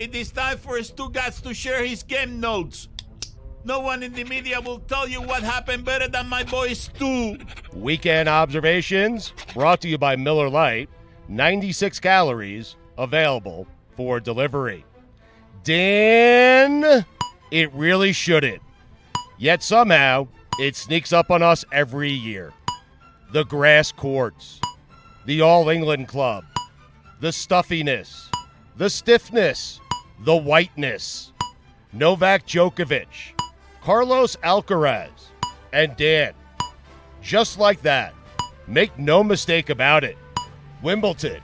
it is time for Stugotz to share his game notes. No one in the media will tell you what happened better than my boy Stu. Weekend observations brought to you by Miller Lite. 96 calories available for delivery. Dan, it really shouldn't. Yet somehow, it sneaks up on us every year. The grass courts, the All England Club, the stuffiness, the stiffness, the whiteness. Novak Djokovic, Carlos Alcaraz, and Dan. Just like that. Make no mistake about it. Wimbledon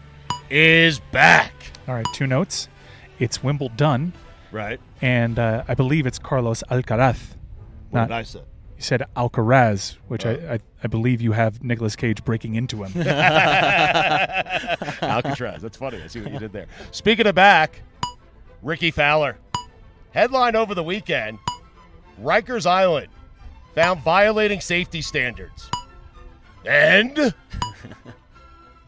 is back. All right, 2 notes. It's Wimbledon. Right. And I believe it's Carlos Alcaraz. What did I say? You said Alcaraz, which I believe you have Nicolas Cage breaking into him. Alcatraz. That's funny. I see what you did there. Speaking of back, Ricky Fowler. Headline over the weekend, Rikers Island found violating safety standards. And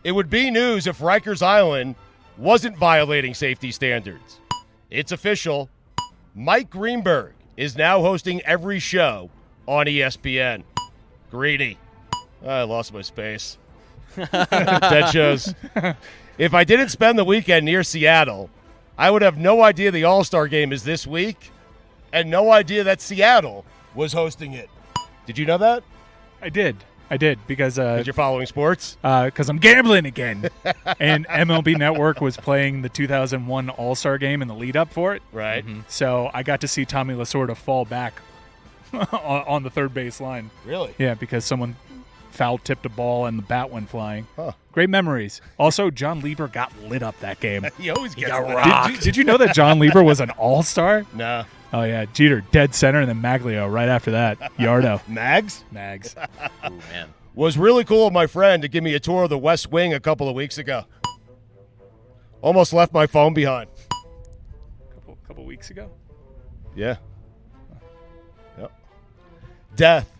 it would be news if Rikers Island wasn't violating safety standards. It's official. Mike Greenberg is now hosting every show on ESPN. Greedy. I lost my space. Dead shows. If I didn't spend the weekend near Seattle, I would have no idea the All-Star Game is this week and no idea that Seattle was hosting it. Did you know that? I did because you're following sports? Because I'm gambling again. And MLB Network was playing the 2001 All-Star Game in the lead-up for it. Right. Mm-hmm. So I got to see Tommy Lasorda fall back on the third base line. Really? Yeah, because someone foul-tipped a ball and the bat went flying. Huh. Great memories. Also, John Lieber got lit up that game. He always gets rocked. Did you know that John Lieber was an all-star? No. Oh, yeah. Jeter, dead center, and then Maglio right after that. Yardo. Mags? Oh, man. Was really cool of my friend to give me a tour of the West Wing a couple of weeks ago. Almost left my phone behind. Couple weeks ago? Yeah. Yep. Death,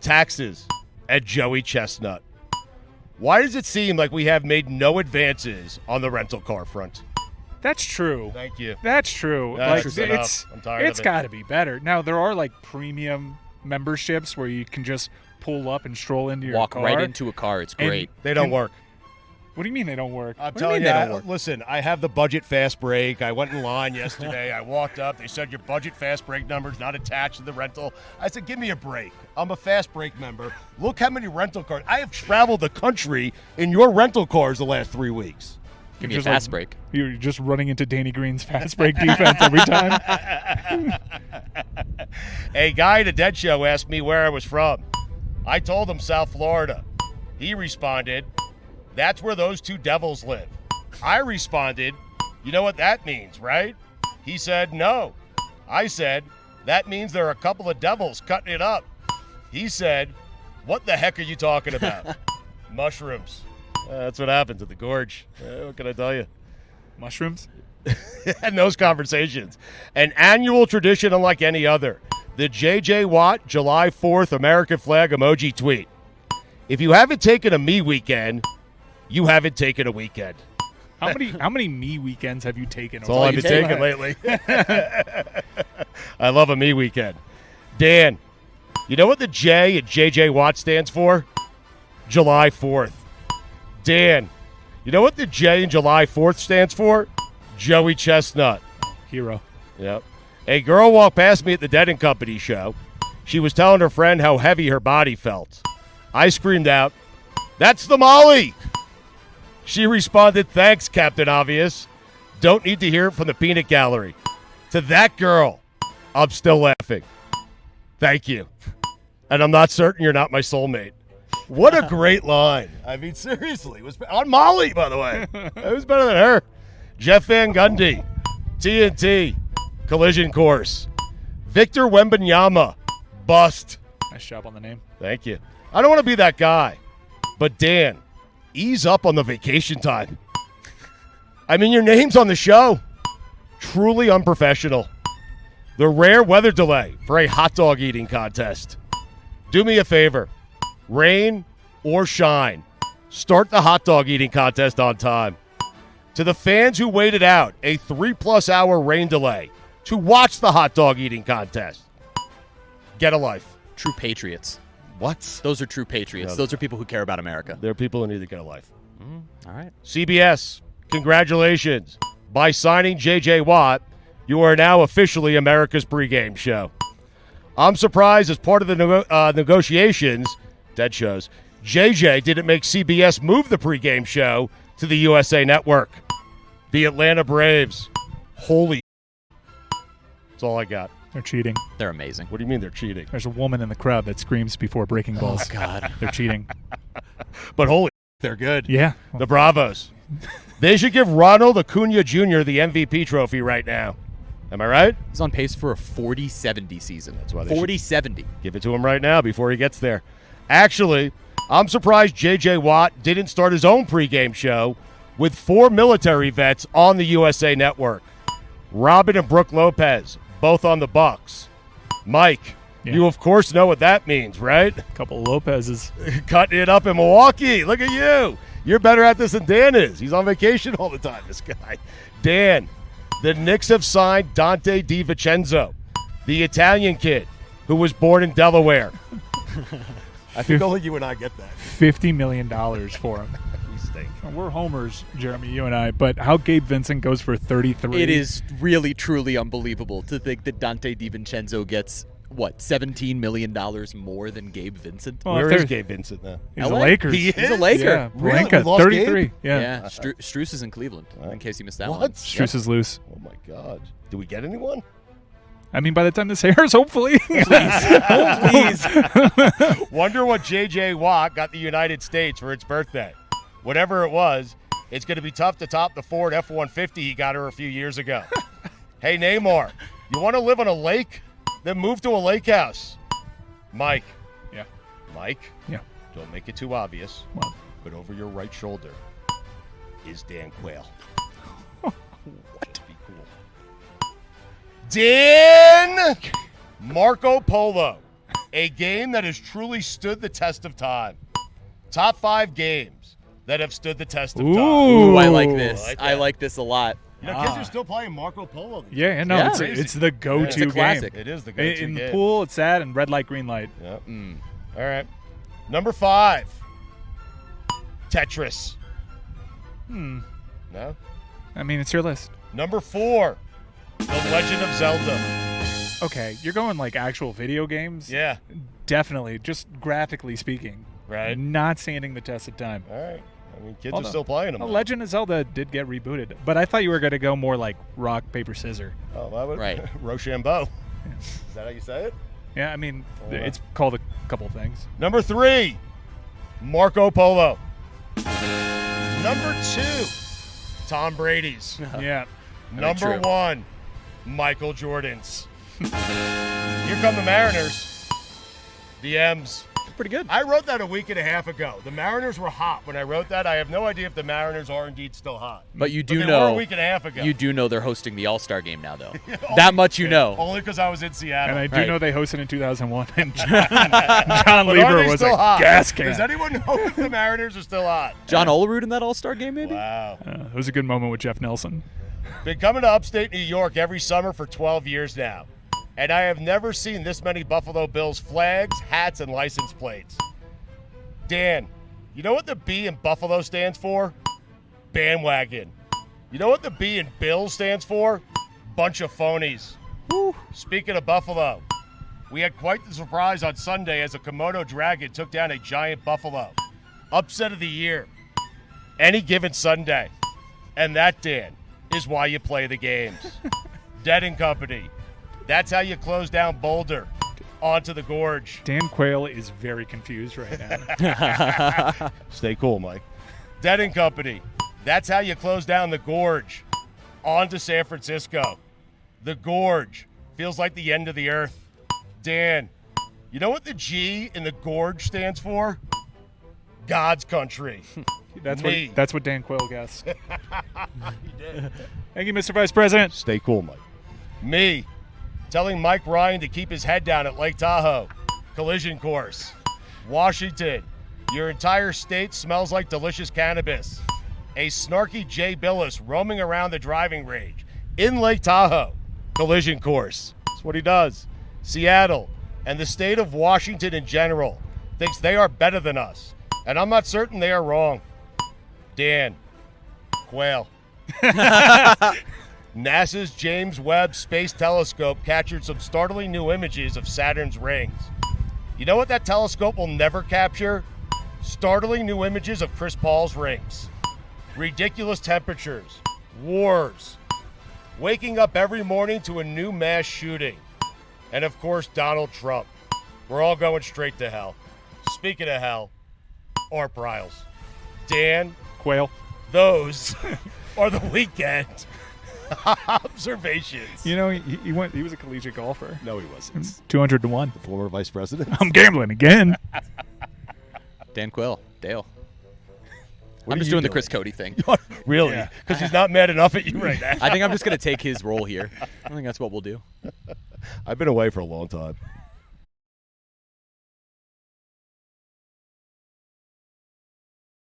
taxes, and Joey Chestnut. Why does it seem like we have made no advances on the rental car front? That's true. Thank you. That's true. That's like enough. I'm tired of it. It's got to be better. Now there are like premium memberships where you can just pull up and stroll into your Walk car. right into a car. It's great. They don't work. What do you mean they don't work? I'm What do you telling mean you, they don't work? listen, I have the budget fast break. I went in line yesterday. I walked up. They said your budget fast break number's not attached to the rental. I said, give me a break. I'm a fast break member. Look how many rental cars. I have traveled the country in your rental cars the last 3 weeks. Give me a fast break. You're just running into Danny Green's fast break defense every time. A guy at a Dead Show asked me where I was from. I told him South Florida. He responded, that's where those two devils live. I responded, you know what that means, right? He said, no. I said, that means there are a couple of devils cutting it up. He said, what the heck are you talking about? Mushrooms. That's what happens at the Gorge. What can I tell you? Mushrooms? And those conversations. An annual tradition unlike any other. The J.J. Watt July 4th American flag emoji tweet. If you haven't taken a me weekend, you haven't taken a weekend. How many me weekends have you taken? That's all I've been taking lately. I love a me weekend. Dan, you know what the J at J.J. Watt stands for? July 4th. Dan, you know what the J in July 4th stands for? Joey Chestnut. Hero. Yep. A girl walked past me at the Dead & Company show. She was telling her friend how heavy her body felt. I screamed out, that's the Molly! She responded, thanks, Captain Obvious. Don't need to hear it from the peanut gallery. To that girl, I'm still laughing. Thank you. And I'm not certain you're not my soulmate. What a great line. I mean, seriously. It was on Molly, by the way. It was better than her. Jeff Van Gundy. TNT. Collision Course. Victor Wembanyama. Bust. Nice job on the name. Thank you. I don't want to be that guy. But, Dan, ease up on the vacation time. I mean, your name's on the show. Truly unprofessional. The rare weather delay for a hot dog eating contest. Do me a favor. Rain or shine, start the hot dog eating contest on time. To the fans who waited out a 3+ hour rain delay to watch the hot dog eating contest, get a life. True patriots. What? Those are true patriots. No, Those are people who care about America. There are people who need to get a life. All right. CBS, congratulations. By signing J.J. Watt, you are now officially America's pregame show. I'm surprised as part of the negotiations, dead shows, JJ didn't make CBS move the pregame show to the USA Network. The Atlanta Braves. Holy. That's all I got. They're cheating. They're amazing. What do you mean they're cheating? There's a woman in the crowd that screams before breaking balls. Oh, God. They're cheating. But holy, they're good. Yeah. The Bravos. They should give Ronald Acuna Jr. the MVP trophy right now. Am I right? He's on pace for a 40-70 season. That's why they 40-70. Give it to him right now before he gets there. Actually, I'm surprised J.J. Watt didn't start his own pregame show with 4 military vets on the USA Network. Robin and Brooke Lopez, both on the Bucks. Mike, you of course know what that means, right? A couple of Lopez's. Cutting it up in Milwaukee. Look at you. You're better at this than Dan is. He's on vacation all the time, this guy. Dan, the Knicks have signed Dante DiVincenzo, the Italian kid who was born in Delaware. I think only you and I get that. $50 million for him. We stink. We're homers, Jeremy, you and I, but how Gabe Vincent goes for 33. It is really, truly unbelievable to think that Dante DiVincenzo gets, $17 million more than Gabe Vincent? Well, Where is Gabe Vincent now? He's a LA? Lakers. He He's a is? Laker. Yeah, Really? Blanca, We lost 33. Gabe? Yeah. Struce is in Cleveland, in case you missed that one. What? Struce is loose. Oh, my God. Do we get anyone? I mean, by the time this airs, hopefully. Please. Wonder what J.J. Watt got the United States for its birthday. Whatever it was, it's going to be tough to top the Ford F-150 he got her a few years ago. Hey, Neymar, you want to live on a lake? Then move to a lake house. Mike. Yeah. Mike. Yeah. Don't make it too obvious. Well. But over your right shoulder is Dan Quayle. What? Be cool. Dan Marco Polo. A game that has truly stood the test of time. Top 5 games that have stood the test of time. Ooh, I like this. like I that. like this a lot. You know, kids are still playing Marco Polo. Yeah, no, Yeah. it's the go-to It's a game. classic. It is the go-to In game. the pool, it's that, and red light, green light. Yep. All right. Number 5. Tetris. No? I mean, it's your list. Number 4. The Legend of Zelda. Okay, you're going like actual video games? Yeah. Definitely, just graphically speaking. Right. Not standing the test of time. All right. I mean, kids Although, are still playing them. The though. Legend of Zelda did get rebooted, but I thought you were going to go more like rock, paper, scissors. Oh, that would Right. Rochambeau. Is that how you say it? Yeah, I mean, Oh, wow. it's called a couple of things. Number 3. Marco Polo. Number 2. Tom Brady's. Yeah. Number true. 1. Michael Jordan's. Here come the Mariners. The M's. Pretty good. I wrote that a week and a half ago. The Mariners were hot when I wrote that. I have no idea if the Mariners are indeed still hot. But you do they know were a week and a half ago. You do know they're hosting the All-Star game now, though. That much you know. Only because I was in Seattle. And I do Right. know they hosted in 2001, and John But are Lieber they was still a hot? gas can. Does anyone know if the Mariners are still hot? John Olerud in that All-Star game, maybe? Wow. It was a good moment with Jeff Nelson. Been coming to upstate New York every summer for 12 years now. And I have never seen this many Buffalo Bills flags, hats, and license plates. Dan, you know what the B in Buffalo stands for? Bandwagon. You know what the B in Bills stands for? Bunch of phonies. Woo. Speaking of Buffalo, we had quite the surprise on Sunday as a Komodo dragon took down a giant buffalo. Upset of the year. Any given Sunday. And that, Dan, is why you play the games. Dead and Company. That's how you close down Boulder. Onto the gorge. Dan Quayle is very confused right now. Stay cool, Mike. Dead and Company. That's how you close down the gorge. On to San Francisco. The gorge feels like the end of the earth. Dan, you know what the G in the gorge stands for? God's country. That's what Dan Quayle guessed. He did. Thank you, Mr. Vice President. Stay cool, Mike. Me, telling Mike Ryan to keep his head down at Lake Tahoe. Collision course. Washington, your entire state smells like delicious cannabis. a snarky Jay Billis roaming around the driving range in Lake Tahoe. Collision course. That's what he does. Seattle and the state of Washington in general thinks they are better than us. And I'm not certain they are wrong. Dan, Quail. NASA's James Webb Space Telescope captured some startling new images of Saturn's rings. You know what that telescope will never capture? Startling new images of Chris Paul's rings. Ridiculous temperatures. Wars. Waking up every morning to a new mass shooting. And of course, Donald Trump. We're all going straight to hell. Speaking of hell, or Pryles. Dan, Quail. those are the weekend observations. You know, he was a collegiate golfer. No, he wasn't. 200-1. The former vice president. I'm gambling again. Dan Quill, Dale. What I'm are just you doing the Chris Cody thing. Really? Yeah. Because he's not mad enough at you right now. I think I'm just going to take his role here. I think that's what we'll do. I've been away for a long time.